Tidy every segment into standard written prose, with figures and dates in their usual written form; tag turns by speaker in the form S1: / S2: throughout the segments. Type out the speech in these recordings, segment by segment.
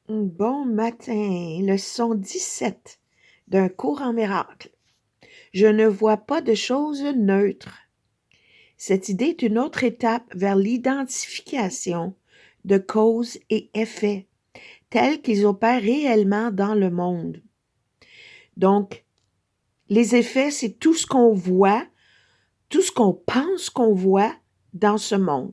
S1: Bon matin, leçon 17 d'un cours en miracle. Je ne vois pas de choses neutres. Cette idée est une autre étape vers l'identification de cause et effet, tels qu'ils opèrent réellement dans le monde. Donc, les effets, c'est tout ce qu'on voit, tout ce qu'on pense qu'on voit dans ce monde.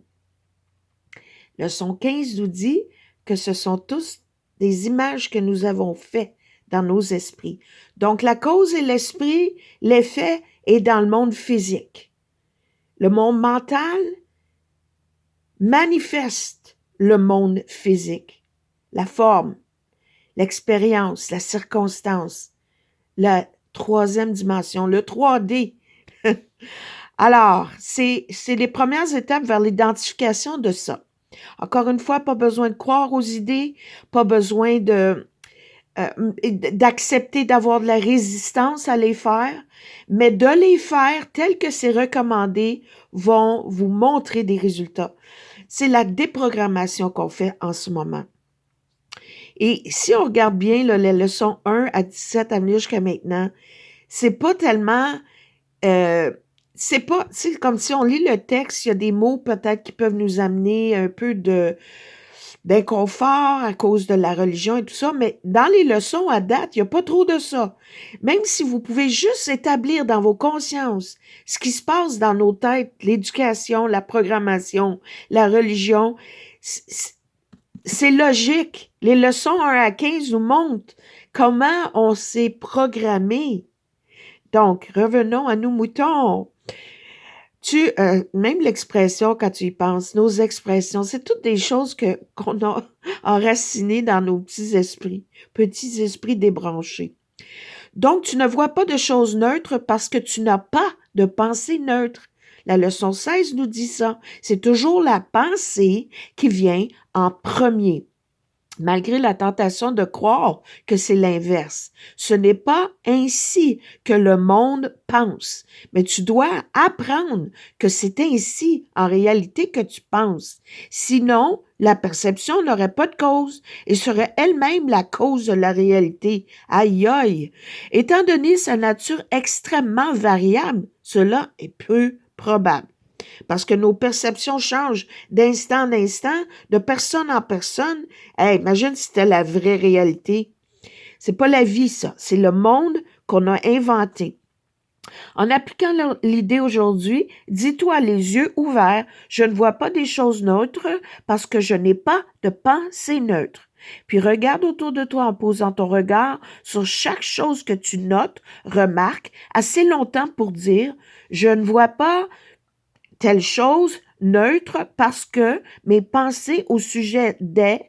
S1: Leçon 15 nous dit que ce sont tous des images que nous avons faites dans nos esprits. Donc, la cause est l'esprit, l'effet est dans le monde physique. Le monde mental manifeste le monde physique, la forme, l'expérience, la circonstance, la troisième dimension, le 3D. Alors, c'est les premières étapes vers l'identification de ça. Encore une fois, pas besoin de croire aux idées, pas besoin d'accepter d'avoir de la résistance à les faire, mais de les faire tel que c'est recommandé vont vous montrer des résultats. C'est la déprogrammation qu'on fait en ce moment. Et si on regarde bien là, les leçons 1 à 17 à venir jusqu'à maintenant, c'est pas tellement... c'est comme si on lit le texte, il y a des mots peut-être qui peuvent nous amener un peu d'inconfort à cause de la religion et tout ça, mais dans les leçons à date, il n'y a pas trop de ça. Même si vous pouvez juste établir dans vos consciences ce qui se passe dans nos têtes, l'éducation, la programmation, la religion, c'est logique. Les leçons 1 à 15 nous montrent comment on s'est programmé. Donc, revenons à nos moutons. Même l'expression, quand tu y penses, nos expressions, c'est toutes des choses qu'on a enracinées dans nos petits esprits débranchés. Donc, tu ne vois pas de choses neutres parce que tu n'as pas de pensée neutre. La leçon 16 nous dit ça. C'est toujours la pensée qui vient en premier, malgré la tentation de croire que c'est l'inverse. Ce n'est pas ainsi que le monde pense, mais tu dois apprendre que c'est ainsi en réalité que tu penses. Sinon, la perception n'aurait pas de cause et serait elle-même la cause de la réalité. Aïe aïe! Étant donné sa nature extrêmement variable, cela est peu probable. Parce que nos perceptions changent d'instant en instant, de personne en personne. Hey, imagine si c'était la vraie réalité. C'est pas la vie, ça. C'est le monde qu'on a inventé. En appliquant l'idée aujourd'hui, dis-toi les yeux ouverts, je ne vois pas des choses neutres parce que je n'ai pas de pensée neutre. Puis regarde autour de toi en posant ton regard sur chaque chose que tu notes, remarques assez longtemps pour dire, je ne vois pas telle chose neutre parce que mes pensées au sujet des...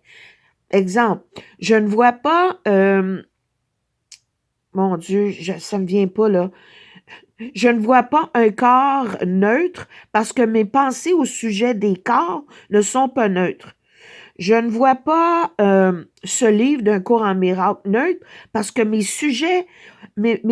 S1: Exemple, je ne vois pas... mon Dieu, ça me vient pas là. Je ne vois pas un corps neutre parce que mes pensées au sujet des corps ne sont pas neutres. Je ne vois pas ce livre d'un cours en miracle neutre parce que mes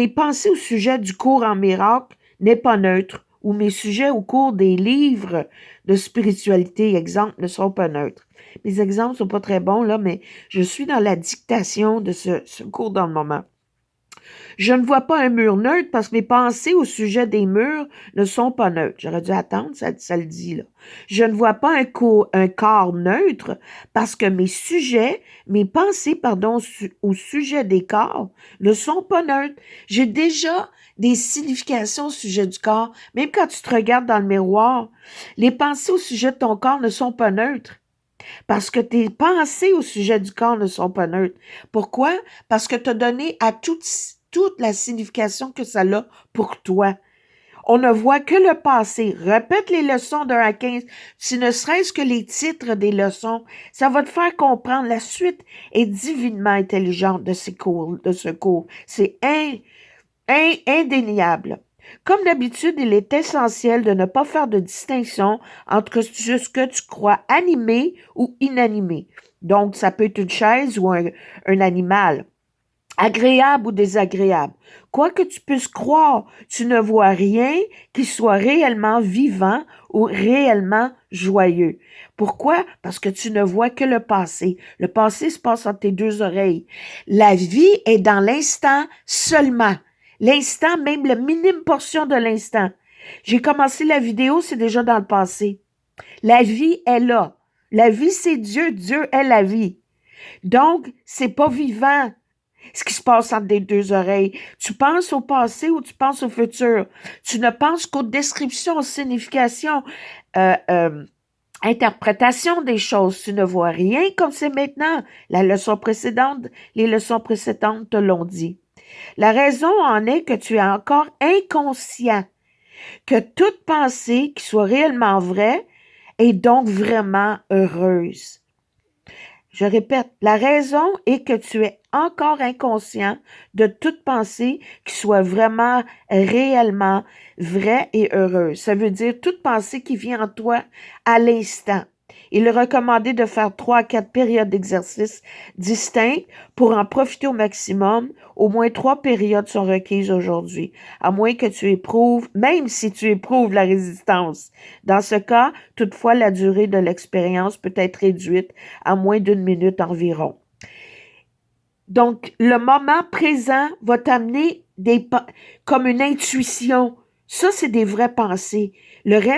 S1: pensées au sujet du cours en miracle n'est pas neutre ou mes sujets au cours des livres de spiritualité, exemple, ne sont pas neutres. Mes exemples ne sont pas très bons, là, mais je suis dans la dictation de ce cours dans le moment. Je ne vois pas un mur neutre parce que mes pensées au sujet des murs ne sont pas neutres. J'aurais dû attendre, ça le dit là. Je ne vois pas un corps neutre parce que mes pensées, au sujet des corps ne sont pas neutres. J'ai déjà des significations au sujet du corps. Même quand tu te regardes dans le miroir, les pensées au sujet de ton corps ne sont pas neutres. Parce que tes pensées au sujet du corps ne sont pas neutres. Pourquoi? Parce que tu as donné à toute la signification que ça a pour toi. On ne voit que le passé. Répète les leçons de 1 à 15, si ne serait-ce que les titres des leçons. Ça va te faire comprendre. La suite est divinement intelligente de ce cours. C'est indéniable. Comme d'habitude, il est essentiel de ne pas faire de distinction entre ce que tu crois animé ou inanimé. Donc, ça peut être une chaise ou un animal. agréable ou désagréable. Quoi que tu puisses croire, tu ne vois rien qui soit réellement vivant ou réellement joyeux. Pourquoi? Parce que tu ne vois que le passé. Le passé se passe entre tes deux oreilles. La vie est dans l'instant seulement. L'instant, même la minime portion de l'instant. J'ai commencé la vidéo, c'est déjà dans le passé. La vie est là. La vie, c'est Dieu. Dieu est la vie. Donc, c'est pas vivant ce qui se passe entre les deux oreilles. Tu penses au passé ou tu penses au futur. Tu ne penses qu'aux descriptions, aux significations, euh, euh, interprétation des choses. Tu ne vois rien comme c'est maintenant. La leçon précédente, les leçons précédentes te l'ont dit. La raison en est que tu es encore inconscient que toute pensée qui soit réellement vraie est donc vraiment heureuse. Je répète, la raison est que tu es encore inconscient de toute pensée qui soit vraiment, réellement vraie et heureuse. Ça veut dire toute pensée qui vient en toi à l'instant. Il est recommandé de faire 3 à 4 périodes d'exercice distinctes pour en profiter au maximum. Au moins 3 périodes sont requises aujourd'hui, à moins que tu éprouves, même si tu éprouves la résistance. Dans ce cas, toutefois, la durée de l'expérience peut être réduite à moins d'1 minute environ. Donc, le moment présent va t'amener comme une intuition. Ça, c'est des vraies pensées. Le reste,